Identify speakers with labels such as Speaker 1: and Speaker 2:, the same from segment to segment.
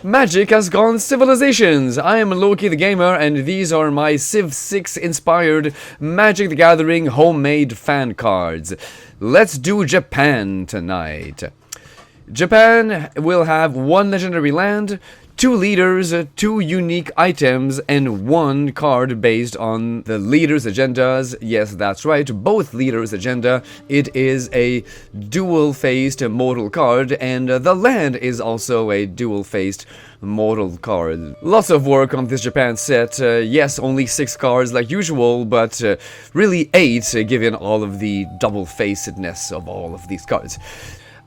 Speaker 1: Magic has gone civilizations. I am Loki the Gamer, and these are my Civ 6 inspired Magic the Gathering homemade fan cards. Let's do Japan tonight. Japan will have 1 legendary land, 2 leaders, 2 unique items, and 1 card based on the leader's agendas. Yes, that's right, both leaders' agenda. It is a dual-faced modal card, and the land is also a dual-faced modal card. Lots of work on this Japan set. Yes, only 6 cards like usual, but really 8 given all of the double-facedness of all of these cards.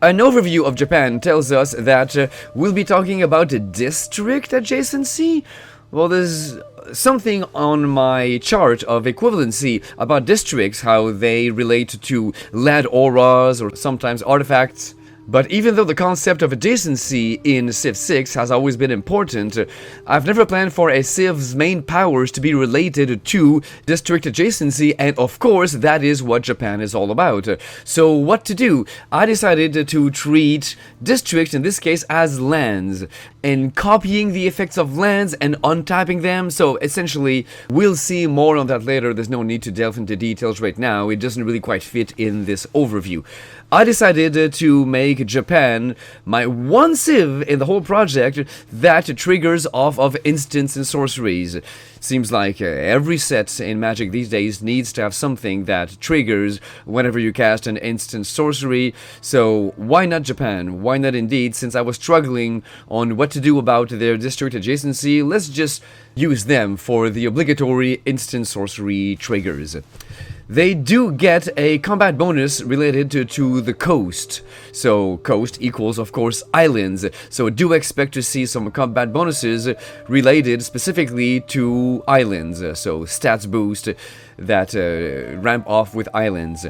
Speaker 1: An overview of Japan tells us that we'll be talking about district adjacency. Well, there's something on my chart of equivalency about districts, how they relate to land auras or sometimes artifacts. But even though the concept of adjacency in Civ 6 has always been important, I've never planned for a Civ's main powers to be related to district adjacency, and of course that is what Japan is all about. So what to do? I decided to treat districts, in this case, as lands, and copying the effects of lands and untapping them. So essentially, we'll see more on that later. There's no need to delve into details right now. It doesn't really quite fit in this overview. I decided to make Japan my one Civ in the whole project that triggers off of instants and sorceries. Seems like every set in Magic these days needs to have something that triggers whenever you cast an instant sorcery, so why not Japan? Why not indeed? Since I was struggling on what to do about their district adjacency, let's just use them for the obligatory instant sorcery triggers. They do get a combat bonus related to the coast. So coast equals, of course, islands. So do expect to see some combat bonuses related specifically to islands. So stats boost that ramp off with islands.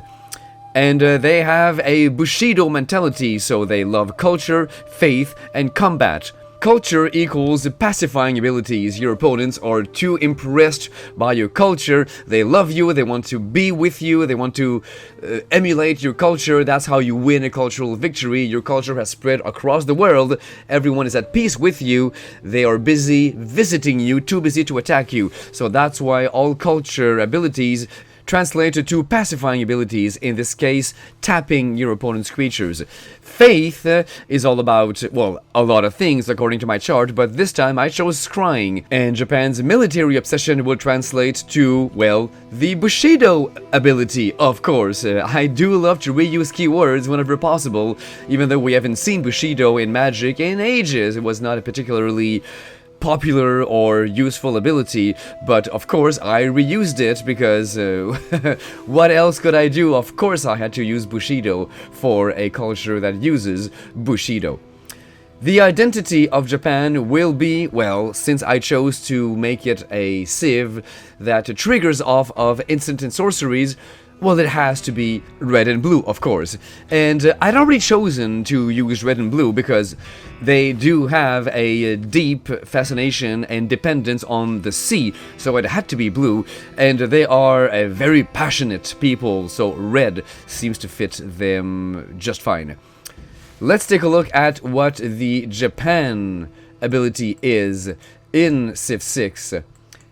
Speaker 1: And they have a Bushido mentality, so they love culture, faith, and combat. Culture equals pacifying abilities. Your opponents are too impressed by your culture. They love you, they want to be with you, they want to emulate your culture. That's how you win a cultural victory. Your culture has spread across the world. Everyone is at peace with you. They are busy visiting you, too busy to attack you. So that's why all culture abilities translated to pacifying abilities, in this case, tapping your opponent's creatures. Faith is all about, well, a lot of things according to my chart, but this time I chose scrying, and Japan's military obsession will translate to, well, the Bushido ability, of course. I do love to reuse keywords whenever possible, even though we haven't seen Bushido in Magic in ages. It was not a particularly popular or useful ability, but of course I reused it because what else could I do? Of course I had to use Bushido for a culture that uses Bushido. The identity of Japan will be, well, since I chose to make it a Civ that triggers off of instant and sorceries, well, it has to be red and blue, of course. And I'd already chosen to use red and blue because they do have a deep fascination and dependence on the sea, so it had to be blue. And they are a very passionate people, so red seems to fit them just fine. Let's take a look at what the Japan ability is in Civ 6.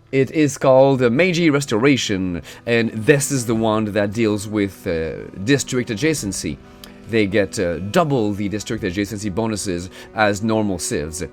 Speaker 1: It is called Meiji Restoration, and this is the one that deals with district adjacency. They get double the district adjacency bonuses as normal civs.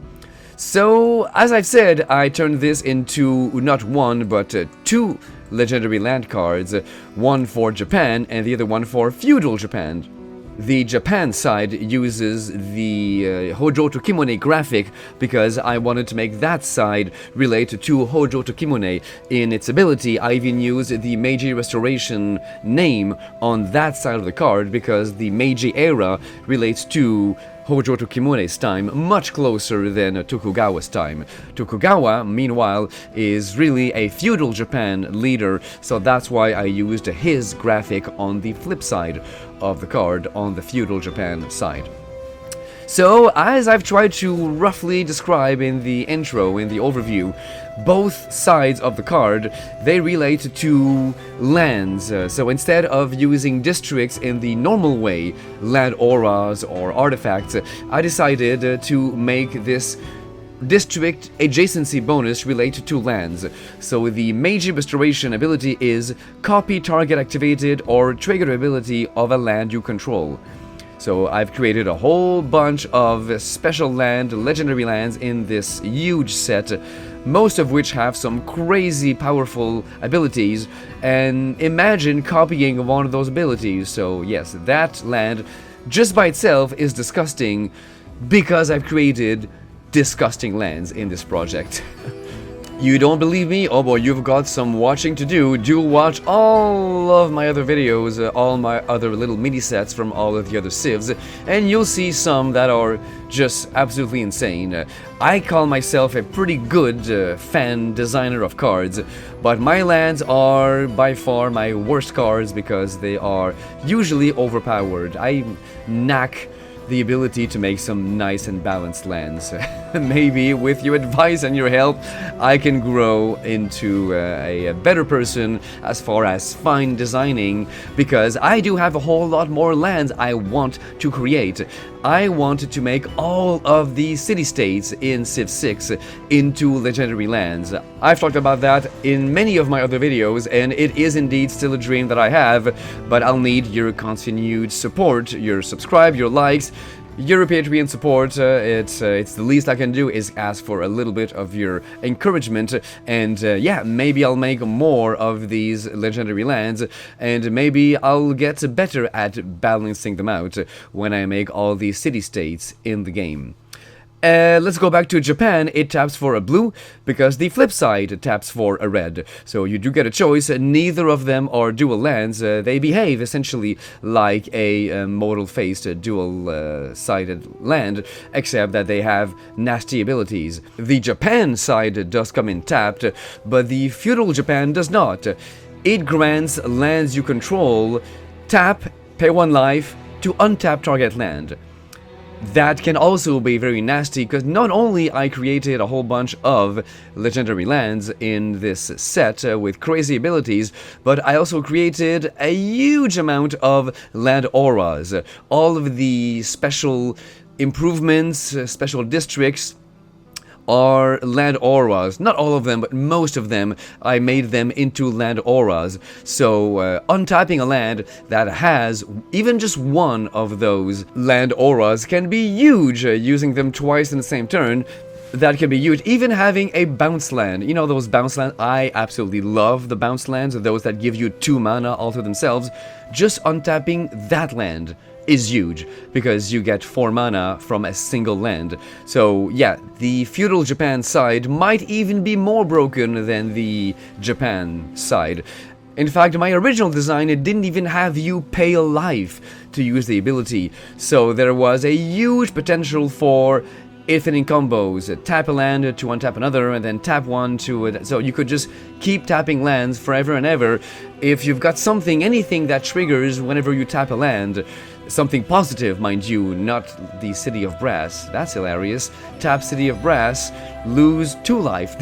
Speaker 1: So, as I've said, I turned this into not 1 but 2 legendary land cards, one for Japan and the other one for feudal Japan. The Japan side uses the Hojo to Kimone graphic because I wanted to make that side relate to Hojo to Kimone. In its ability, I even used the Meiji Restoration name on that side of the card because the Meiji era relates to Hojo to Kimone's time much closer than Tokugawa's time. Tokugawa, meanwhile, is really a feudal Japan leader, so that's why I used his graphic on the flip side of the card, on the feudal Japan side. So, as I've tried to roughly describe in the intro, in the overview, both sides of the card, they relate to lands. So instead of using districts in the normal way, land auras or artifacts, I decided to make this district adjacency bonus related to lands. So the Meiji Restoration ability is copy target activated or trigger ability of a land you control. So I've created a whole bunch of special land, legendary lands in this huge set, most of which have some crazy powerful abilities, and imagine copying one of those abilities. So yes, that land just by itself is disgusting because I've created disgusting lands in this project. You don't believe me? Oh boy, you've got some watching to do. Do watch all of my other videos, all my other little mini sets from all of the other civs, and you'll see some that are just absolutely insane. I call myself a pretty good fan designer of cards, but my lands are by far my worst cards because they are usually overpowered. I knack the ability to make some nice and balanced lands. Maybe with your advice and your help, I can grow into a better person as far as fine designing, because I do have a whole lot more lands I want to create. I wanted to make all of the city-states in Civ 6 into legendary lands. I've talked about that in many of my other videos, and it is indeed still a dream that I have, but I'll need your continued support, your subscribe, your likes, your Patreon support. It's the least I can do is ask for a little bit of your encouragement, and yeah, maybe I'll make more of these legendary lands, and maybe I'll get better at balancing them out when I make all these city-states in the game. Let's go back to Japan. It taps for a blue because the flip side taps for a red. So you do get a choice. Neither of them are dual lands. They behave essentially like a modal-faced dual-sided land, except that they have nasty abilities. The Japan side does come in tapped, but the feudal Japan does not. It grants lands you control tap, pay 1 life to untap target land. That can also be very nasty because not only I created a whole bunch of legendary lands in this set with crazy abilities, but I also created a huge amount of land auras. All of the special improvements, special districts are land auras. Not all of them, but most of them, I made them into land auras. So untapping a land that has even just one of those land auras can be huge. Using them twice in the same turn, that can be huge. Even having a bounce land, you know those bounce lands? I absolutely love the bounce lands, those that give you 2 mana all to themselves. Just untapping that land is huge because you get 4 mana from a single land. So yeah, the feudal Japan side might even be more broken than the Japan side. In fact, my original design, it didn't even have you pay a life to use the ability, so there was a huge potential for infinite combos. Tap a land to untap another, and then tap one to... So you could just keep tapping lands forever and ever. If you've got something, anything that triggers whenever you tap a land, something positive, mind you, not the City of Brass. That's hilarious. Tap City of Brass, lose 2 life.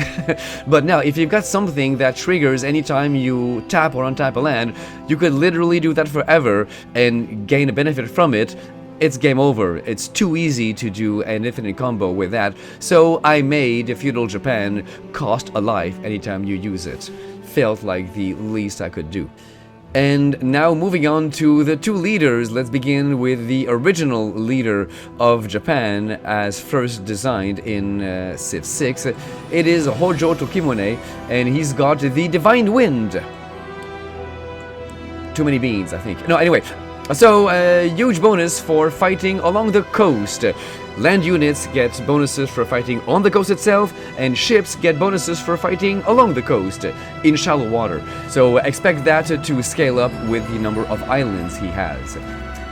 Speaker 1: But now, if you've got something that triggers anytime you tap or untap a land, you could literally do that forever and gain a benefit from it. It's game over. It's too easy to do an infinite combo with that. So I made feudal Japan cost a life anytime you use it. Felt like the least I could do. And now moving on to the 2 leaders, let's begin with the original leader of Japan as first designed in Civ 6. It is Hojo Tokimune, and he's got the Divine Wind. Too many beans, I think. No, anyway. So, huge bonus for fighting along the coast. Land units get bonuses for fighting on the coast itself, and ships get bonuses for fighting along the coast in shallow water. So expect that to scale up with the number of islands he has.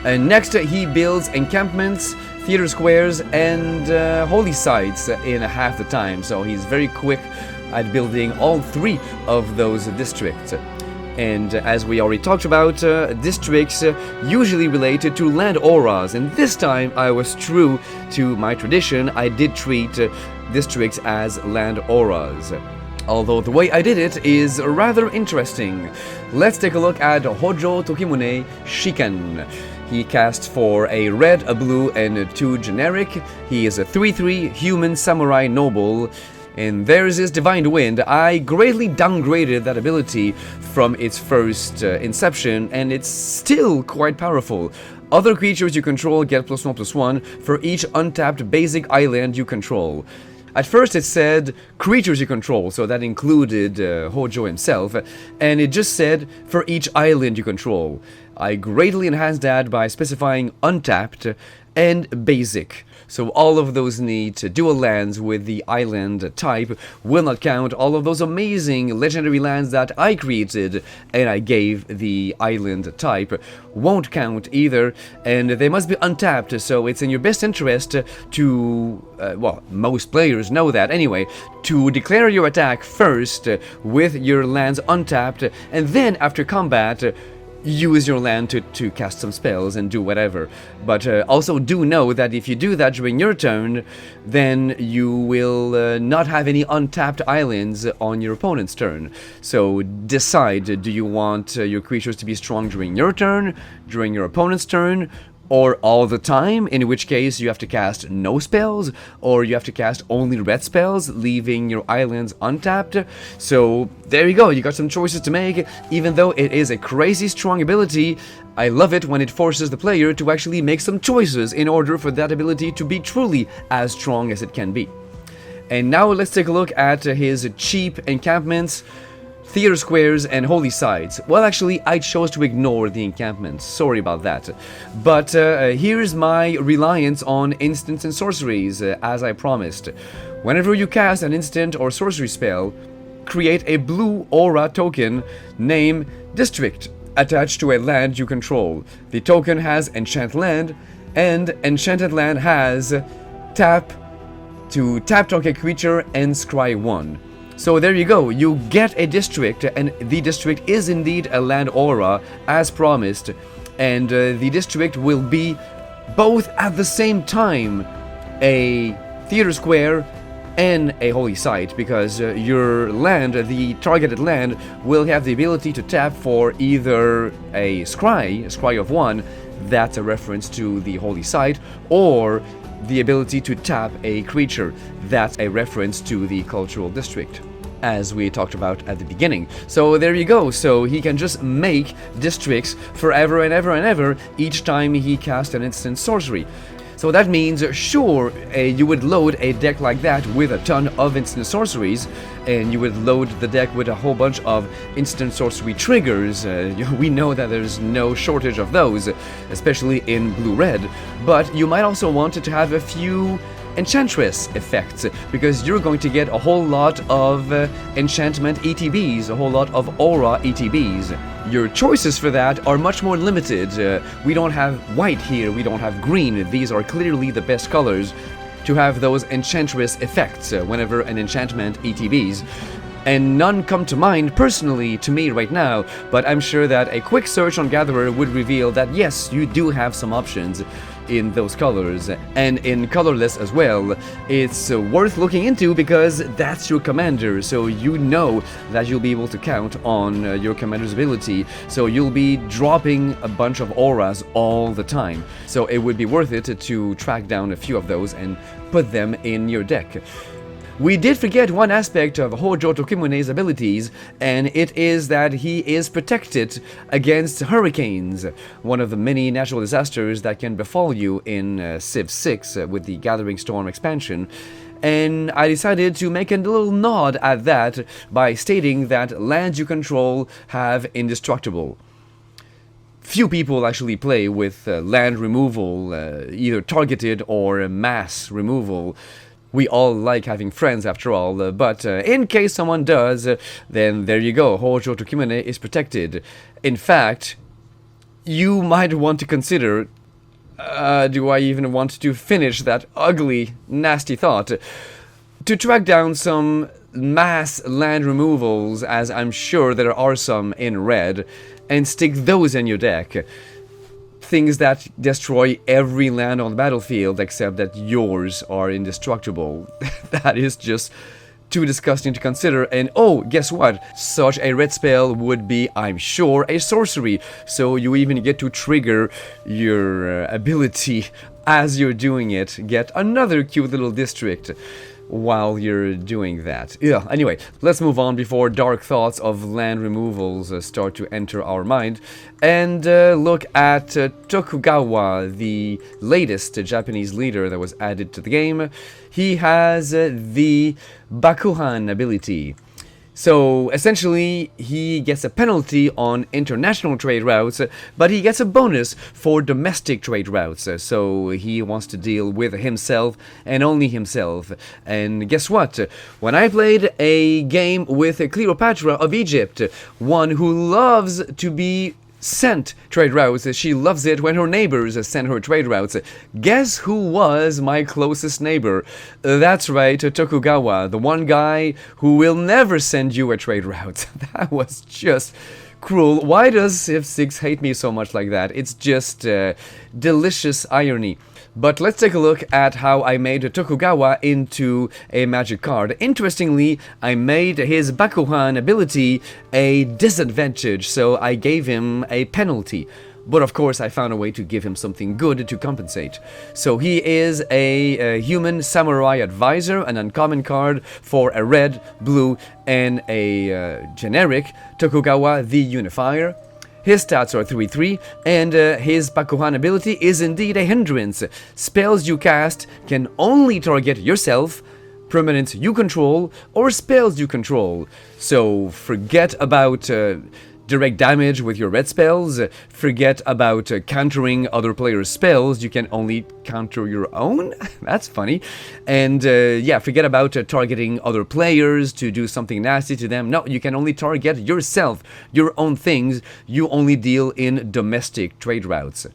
Speaker 1: And next, he builds encampments, theater squares, and holy sites in half the time. So he's very quick at building all 3 of those districts. And as we already talked about, districts usually related to land auras, and this time I was true to my tradition. I did treat districts as land auras, although the way I did it is rather interesting. Let's take a look at Hojo Tokimune Shiken. He casts for a red, a blue, and a 2 generic. He is a 3/3 human samurai noble. And there's his Divine Wind. I greatly downgraded that ability from its first inception, and it's still quite powerful. Other creatures you control get +1/+1 for each untapped basic island you control. At first it said creatures you control, so that included Hojo himself, and it just said for each island you control. I greatly enhanced that by specifying untapped and basic. So all of those need dual lands with the island type will not count. All of those amazing legendary lands that I created and I gave the island type won't count either, and they must be untapped, so it's in your best interest to, well, most players know that anyway, to declare your attack first with your lands untapped, and then after combat, use your land to cast some spells and do whatever. But also do know that if you do that during your turn, then you will not have any untapped islands on your opponent's turn. So decide, do you want your creatures to be strong during your turn, during your opponent's turn, or all the time, in which case you have to cast no spells, or you have to cast only red spells, leaving your islands untapped. So there you go, you got some choices to make. Even though it is a crazy strong ability, I love it when it forces the player to actually make some choices in order for that ability to be truly as strong as it can be. And now let's take a look at his cheap encampments, theater squares, and holy sites. Well, actually, I chose to ignore the encampments. Sorry about that. But here's my reliance on instants and sorceries, as I promised. Whenever you cast an instant or sorcery spell, create a blue aura token named District attached to a land you control. The token has Enchant Land, and Enchanted Land has tap target creature and scry 1. So there you go, you get a district, and the district is indeed a land aura, as promised, and the district will be both at the same time a theater square and a holy site, because your land, the targeted land, will have the ability to tap for either a scry of 1, that's a reference to the holy site, or the ability to tap a creature, that's a reference to the cultural district, as we talked about at the beginning. So there you go, so he can just make districts forever and ever and ever each time he casts an instant sorcery. So that means, sure, you would load a deck like that with a ton of instant sorceries, and you would load the deck with a whole bunch of instant sorcery triggers. We know that there's no shortage of those, especially in blue-red, but you might also want to have a few Enchantress effects, because you're going to get a whole lot of enchantment ETBs, a whole lot of aura ETBs. Your choices for that are much more limited. We don't have white here, we don't have green. These are clearly the best colors to have those Enchantress effects whenever an enchantment ETBs. And none come to mind personally to me right now, but I'm sure that a quick search on Gatherer would reveal that yes, you do have some options in those colors, and in colorless as well. It's worth looking into because that's your commander, so you know that you'll be able to count on your commander's ability, so you'll be dropping a bunch of auras all the time. So it would be worth it to track down a few of those and put them in your deck. We did forget one aspect of Hojo Tokimune's abilities, and it is that he is protected against hurricanes, one of the many natural disasters that can befall you in Civ 6 with the Gathering Storm expansion. And I decided to make a little nod at that by stating that lands you control have indestructible. Few people actually play with land removal, either targeted or mass removal. We all like having friends after all, but in case someone does, then there you go, Hojo Tokimune is protected. In fact, you might want to consider, do I even want to finish that ugly, nasty thought, to track down some mass land removals, as I'm sure there are some in red, and stick those in your deck. Things that destroy every land on the battlefield except that yours are indestructible. That is just too disgusting to consider. And oh, guess what? Such a red spell would be, I'm sure, a sorcery. So you even get to trigger your ability as you're doing it. Get another cute little district while you're doing that. Yeah, anyway, let's move on before dark thoughts of land removals start to enter our mind, and look at Tokugawa, the latest Japanese leader that was added to the game. He has the Bakuhan ability. So essentially, he gets a penalty on international trade routes, but he gets a bonus for domestic trade routes. So he wants to deal with himself and only himself. And guess what? When I played a game with Cleopatra of Egypt, one who loves to be sent trade routes. She loves it when her neighbors send her trade routes. Guess who was my closest neighbor? That's right, Tokugawa, the one guy who will never send you a trade route. That was just cruel. Why does Civ 6 hate me so much like that? It's just delicious irony. But let's take a look at how I made Tokugawa into a magic card. Interestingly, I made his Bakuhan ability a disadvantage, so I gave him a penalty. But of course, I found a way to give him something good to compensate. So he is a human samurai advisor, an uncommon card for a red, blue, and a generic Tokugawa the Unifier. His stats are 3-3, and his Bakuhan ability is indeed a hindrance. Spells you cast can only target yourself, permanents you control, or spells you control. So forget about direct damage with your red spells, forget about countering other players' spells, you can only counter your own? That's funny. And yeah, forget about targeting other players to do something nasty to them. No, you can only target yourself, your own things, you only deal in domestic trade routes.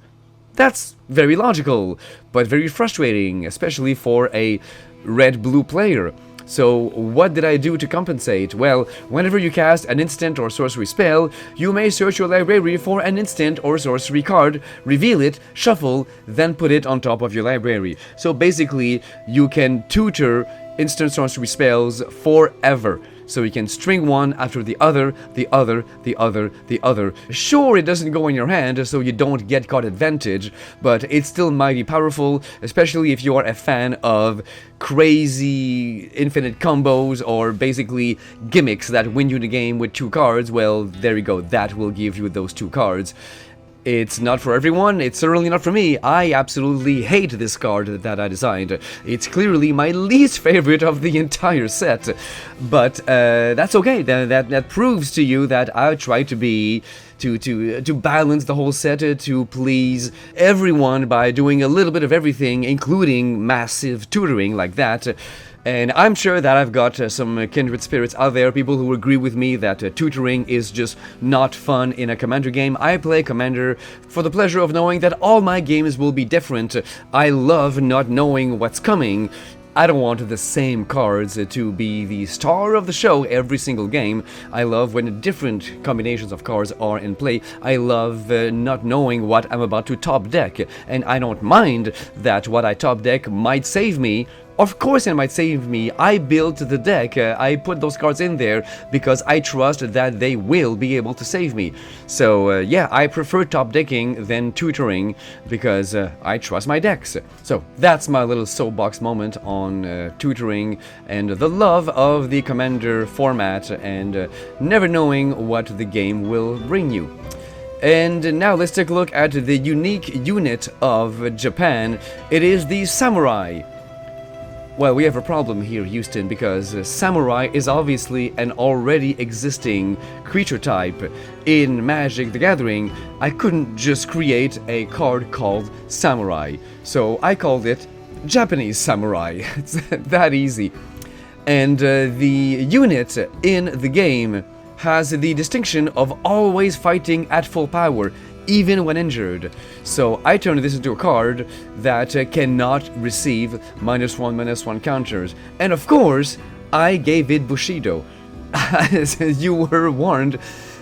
Speaker 1: That's very logical, but very frustrating, especially for a red-blue player. So what did I do to compensate? Well, whenever you cast an instant or sorcery spell, you may search your library for an instant or sorcery card, reveal it, shuffle, then put it on top of your library. So basically, you can tutor instant sorcery spells forever. So you can string one after the other, the other, the other, the other. Sure, it doesn't go in your hand, so you don't get card advantage, but it's still mighty powerful, especially if you are a fan of crazy infinite combos or basically gimmicks that win you the game with 2 cards. Well, there you go, that will give you those 2 cards. It's not for everyone, it's certainly not for me. I absolutely hate this card that I designed. It's clearly my least favorite of the entire set. But that's okay, that proves to you that I try to be to balance the whole set, to please everyone by doing a little bit of everything, including massive tutoring like that. And I'm sure that I've got some kindred spirits out there, people who agree with me that tutoring is just not fun in a Commander game. I play Commander for the pleasure of knowing that all my games will be different. I love not knowing what's coming. I don't want the same cards to be the star of the show every single game. I love when different combinations of cards are in play. I love not knowing what I'm about to top deck, and I don't mind that what I top deck might save me. Of course it might save me. I built the deck, I put those cards in there because I trust that they will be able to save me. So yeah, I prefer top decking than tutoring because I trust my decks. So that's my little soapbox moment on tutoring and the love of the Commander format and never knowing what the game will bring you. And now let's take a look at the unique unit of Japan. It is the Samurai. Well, we have a problem here, Houston, because Samurai is obviously an already existing creature type. In Magic the Gathering, I couldn't just create a card called Samurai, so I called it Japanese Samurai. It's that easy. And the unit in the game has the distinction of always fighting at full power, even when injured. So I turned this into a card that cannot receive -1/-1 counters. And of course, I gave it Bushido. As you were warned,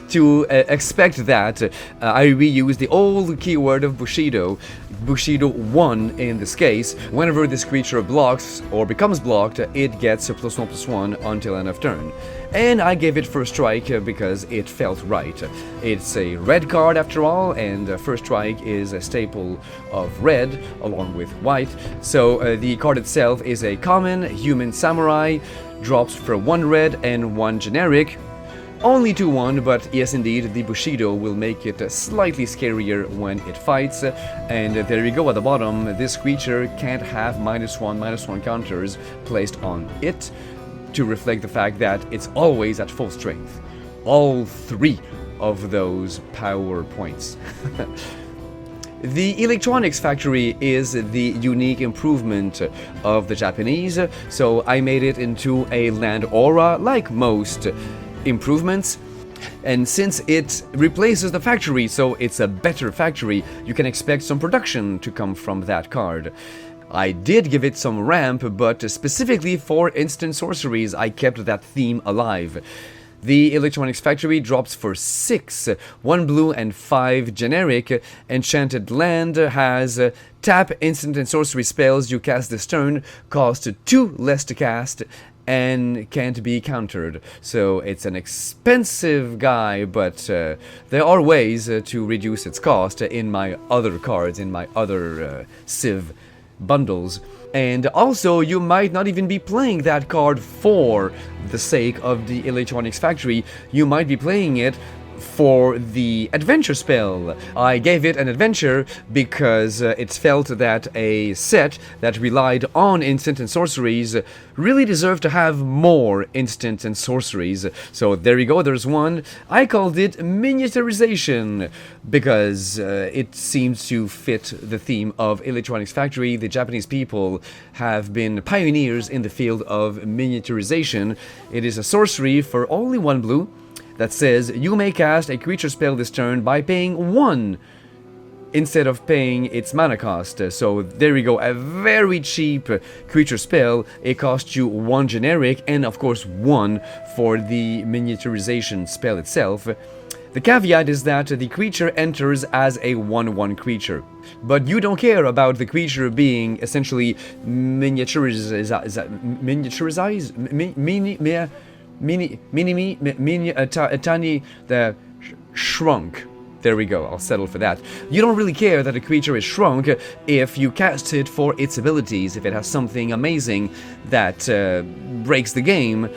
Speaker 1: to expect that, I reuse the old keyword of Bushido, Bushido 1 in this case. Whenever this creature blocks or becomes blocked, it gets a +1/+1 until end of turn. And I gave it First Strike because it felt right. It's a red card after all, and First Strike is a staple of red along with white. So the card itself is a common human samurai, drops for 1 red and 1 generic. Only 2/1, but yes indeed, the Bushido will make it slightly scarier when it fights. And there you go at the bottom, this creature can't have -1/-1 counters placed on it, to reflect the fact that it's always at full strength. All 3 of those power points. The electronics factory is the unique improvement of the Japanese, so I made it into a land aura like most improvements. And since it replaces the factory, so it's a better factory, you can expect some production to come from that card. I did give it some ramp, but specifically for instant sorceries, I kept that theme alive. The Electronics Factory drops for 6, 1 blue and 5 generic. Enchanted Land has tap instant and sorcery spells you cast this turn, cost 2 less to cast, and can't be countered. So it's an expensive guy, but there are ways to reduce its cost in my other cards, in my other Civ bundles. And also, you might not even be playing that card for the sake of the Electronics Factory. You might be playing it for the adventure spell. I gave it an adventure because it felt that a set that relied on instant and sorceries really deserved to have more instant and sorceries. So there you go, there's one. I called it miniaturization because it seems to fit the theme of Electronics Factory. The Japanese people have been pioneers in the field of miniaturization. It is a sorcery for only 1 blue that says you may cast a creature spell this turn by paying 1 instead of paying its mana cost. So there you go, a very cheap creature spell. It costs you 1 generic and of course 1 for the miniaturization spell itself. The caveat is that the creature enters as a 1/1 creature, but you don't care about the creature being essentially miniaturized, shrunk. There we go, I'll settle for that. You don't really care that a creature is shrunk if you cast it for its abilities, if it has something amazing that breaks the game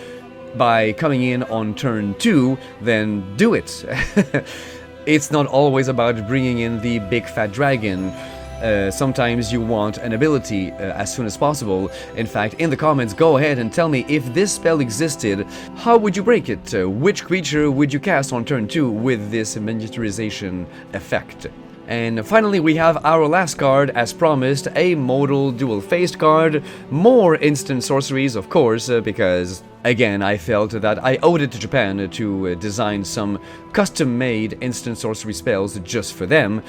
Speaker 1: by coming in on turn 2, then do it. It's not always about bringing in the big fat dragon. Sometimes you want an ability as soon as possible. In fact, in the comments, go ahead and tell me, if this spell existed, how would you break it? Which creature would you cast on turn 2 with this miniaturization effect? And finally, we have our last card, as promised, a modal dual-faced card. More instant sorceries, of course, because, again, I felt that I owed it to Japan to design some custom-made instant sorcery spells just for them.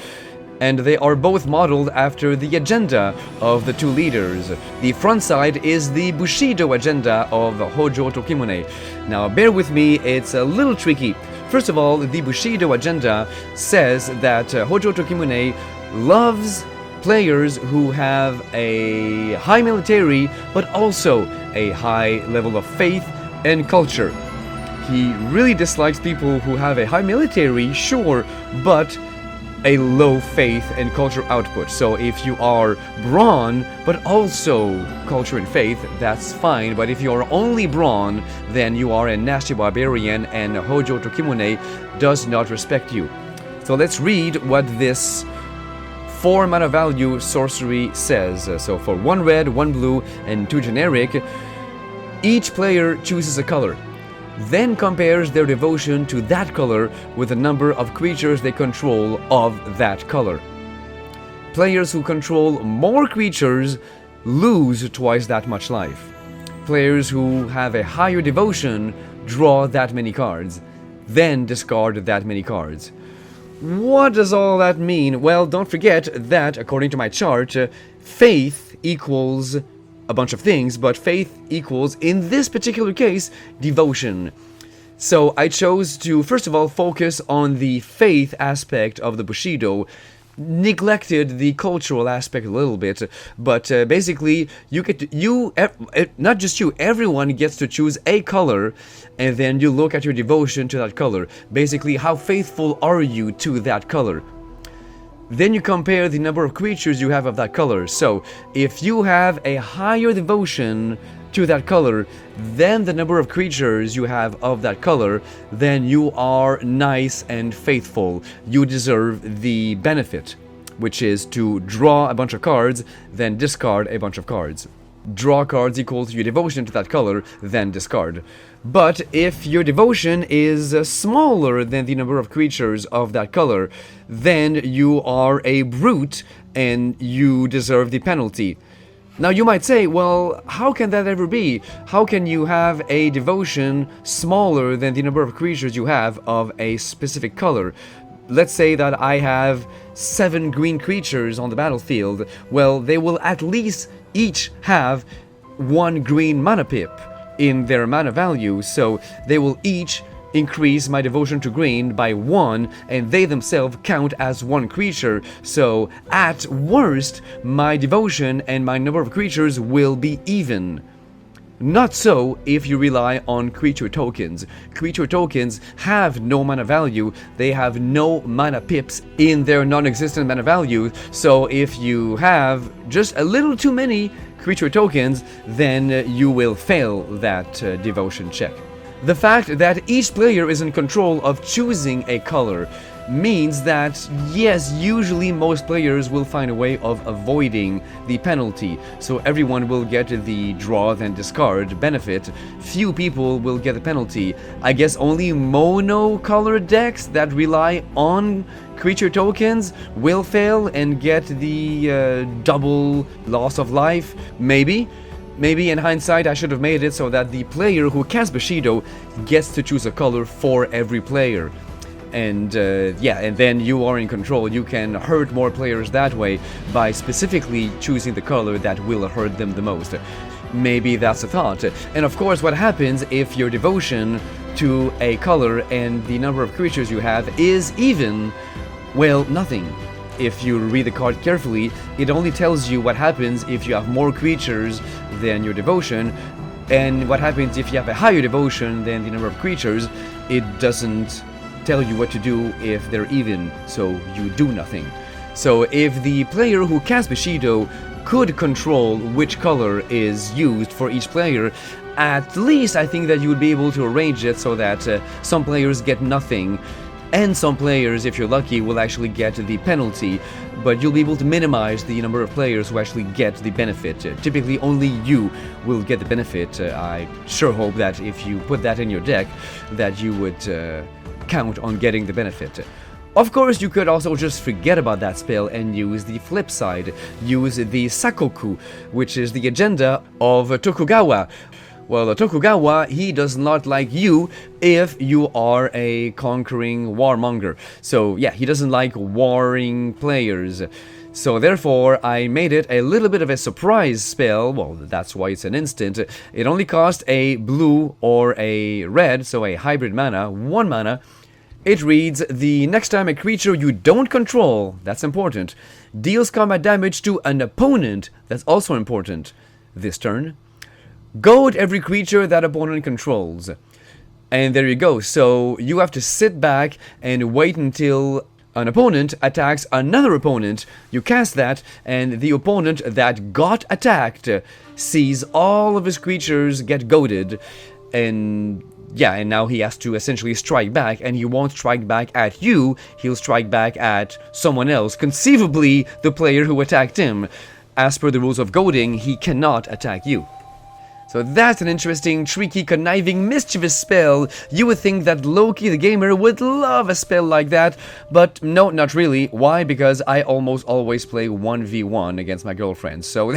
Speaker 1: And they are both modeled after the agenda of the 2 leaders. The front side is the Bushido agenda of Hojo Tokimune. Now, bear with me, it's a little tricky. First of all, the Bushido agenda says that Hojo Tokimune loves players who have a high military, but also a high level of faith and culture. He really dislikes people who have a high military, sure, but a low faith and culture output. So if you are brawn, but also culture and faith, that's fine. But if you are only brawn, then you are a nasty barbarian, and Hojo Tokimune does not respect you. So let's read what this 4 mana value sorcery says. So for 1 red, 1 blue, and 2 generic, each player chooses a color, then compares their devotion to that color with the number of creatures they control of that color. Players who control more creatures lose twice that much life. Players who have a higher devotion draw that many cards, then discard that many cards. What does all that mean? Well, don't forget that, according to my chart, faith equals a bunch of things, but faith equals, in this particular case, devotion. So I chose to, first of all, focus on the faith aspect of the Bushido, neglected the cultural aspect a little bit, but basically you get to, not just you, everyone gets to choose a color, and then you look at your devotion to that color. Basically, how faithful are you to that color? Then you compare the number of creatures you have of that color. So if you have a higher devotion to that color than the number of creatures you have of that color, then you are nice and faithful. You deserve the benefit, which is to draw a bunch of cards, then discard a bunch of cards. Draw cards equal to your devotion to that color, then discard. But if your devotion is smaller than the number of creatures of that color, then you are a brute and you deserve the penalty. Now you might say, well, how can that ever be? How can you have a devotion smaller than the number of creatures you have of a specific color? Let's say that I have 7 green creatures on the battlefield. Well, they will at least each have 1 green mana pip in their mana value, so they will each increase my devotion to green by 1, and they themselves count as 1 creature. So at worst, my devotion and my number of creatures will be even. Not so if you rely on creature tokens. Creature tokens have no mana value, they have no mana pips in their non-existent mana value, so if you have just a little too many creature tokens, then you will fail that devotion check. The fact that each player is in control of choosing a color means that, yes, usually most players will find a way of avoiding the penalty, so everyone will get the draw then discard benefit. Few people will get the penalty. I guess only mono-colored decks that rely on creature tokens will fail and get the double loss of life, maybe. Maybe in hindsight I should have made it so that the player who casts Bushido gets to choose a color for every player. And and then you are in control. You can hurt more players that way by specifically choosing the color that will hurt them the most. Maybe that's a thought. And of course, what happens if your devotion to a color and the number of creatures you have is even? Well, nothing. If you read the card carefully, it only tells you what happens if you have more creatures than your devotion, and what happens if you have a higher devotion than the number of creatures. It doesn't tell you what to do if they're even, so you do nothing. So if the player who casts Bushido could control which color is used for each player, at least I think that you would be able to arrange it so that some players get nothing, and some players, if you're lucky, will actually get the penalty, but you'll be able to minimize the number of players who actually get the benefit. Typically, only you will get the benefit. I sure hope that if you put that in your deck, that you would count on getting the benefit. Of course, you could also just forget about that spell and use the flip side. Use the Sakoku, which is the agenda of Tokugawa. Well, Tokugawa, he does not like you if you are a conquering warmonger. So yeah, he doesn't like warring players. So therefore, I made it a little bit of a surprise spell. Well, that's why it's an instant. It only cost a blue or a red, so a hybrid mana, 1 mana. It reads, the next time a creature you don't control, that's important, deals combat damage to an opponent, that's also important, this turn, goad every creature that opponent controls. And there you go. So you have to sit back and wait until an opponent attacks another opponent. You cast that, and the opponent that got attacked sees all of his creatures get goaded, and yeah, and now he has to essentially strike back, and he won't strike back at you, he'll strike back at someone else, conceivably the player who attacked him. As per the rules of goading, he cannot attack you. So that's an interesting, tricky, conniving, mischievous spell. You would think that Loki the gamer would love a spell like that, but no, not really. Why? Because I almost always play 1v1 against my girlfriend, so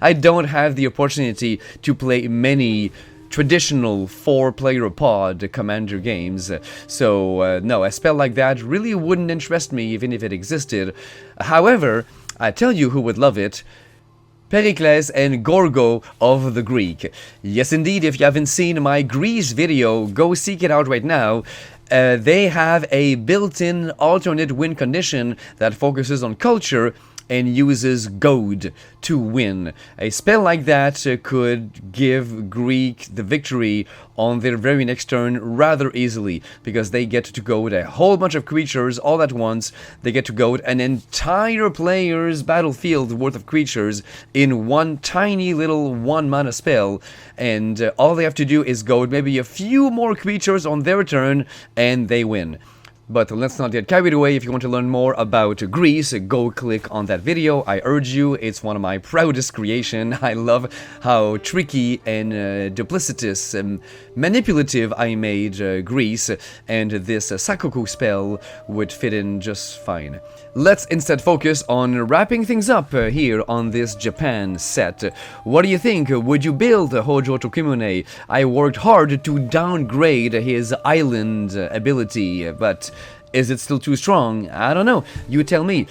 Speaker 1: I don't have the opportunity to play many traditional 4-player pod commander games. So no, a spell like that really wouldn't interest me even if it existed. However, I tell you who would love it. Pericles and Gorgo of the Greek. Yes, indeed, if you haven't seen my Greece video, go seek it out right now. They have a built-in alternate win condition that focuses on culture and uses goad to win. A spell like that could give Greek the victory on their very next turn rather easily, because they get to goad a whole bunch of creatures all at once. They get to goad an entire player's battlefield worth of creatures in one tiny little 1-mana spell, and all they have to do is goad maybe a few more creatures on their turn, and they win. But let's not get carried away. If you want to learn more about Greece, go click on that video. I urge you, it's one of my proudest creations. I love how tricky and duplicitous and manipulative I made Greece, and this Sakoku spell would fit in just fine. Let's instead focus on wrapping things up here on this Japan set. What do you think? Would you build Hojo Tokimune? I worked hard to downgrade his island ability, but is it still too strong? I don't know. You tell me.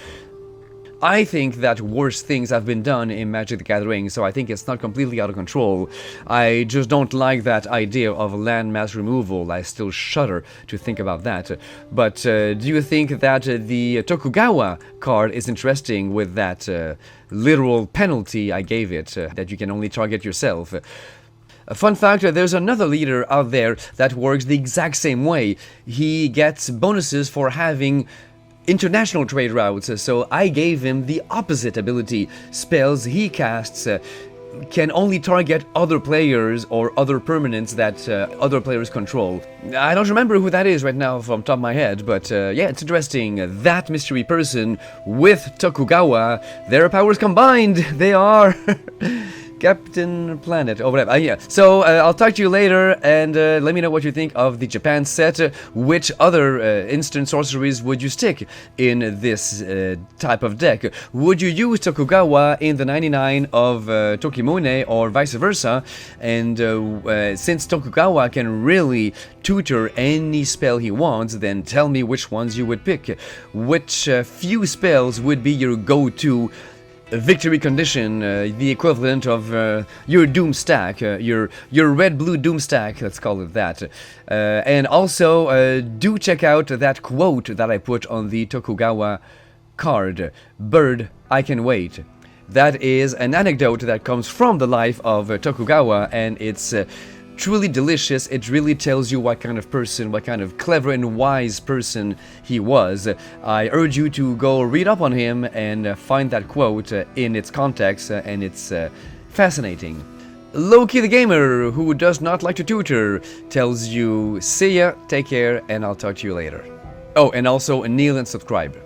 Speaker 1: I think that worse things have been done in Magic the Gathering, so I think it's not completely out of control. I just don't like that idea of landmass removal. I still shudder to think about that. But do you think that the Tokugawa card is interesting with that literal penalty I gave it, that you can only target yourself? A fun fact, there's another leader out there that works the exact same way. He gets bonuses for having international trade routes, so I gave him the opposite ability. Spells he casts can only target other players or other permanents that other players control. I don't remember who that is right now from top of my head, but yeah, it's interesting. That mystery person with Tokugawa, their powers combined, they are Captain Planet, or whatever. Yeah. So I'll talk to you later, and let me know what you think of the Japan set. Which other instant sorceries would you stick in this type of deck? Would you use Tokugawa in the 99 of Tokimune, or vice versa? And since Tokugawa can really tutor any spell he wants, then tell me which ones you would pick. Which few spells would be your go-to victory condition, the equivalent of your Doom stack, your red-blue Doom stack, let's call it that. And also, do check out that quote that I put on the Tokugawa card, "Bird, I can wait." That is an anecdote that comes from the life of Tokugawa, and it's truly delicious. It really tells you what kind of person, what kind of clever and wise person he was. I urge you to go read up on him and find that quote in its context, and it's fascinating. Loki the Gamer, who does not like to tutor, tells you, see ya, take care, and I'll talk to you later. Oh, and also kneel and subscribe.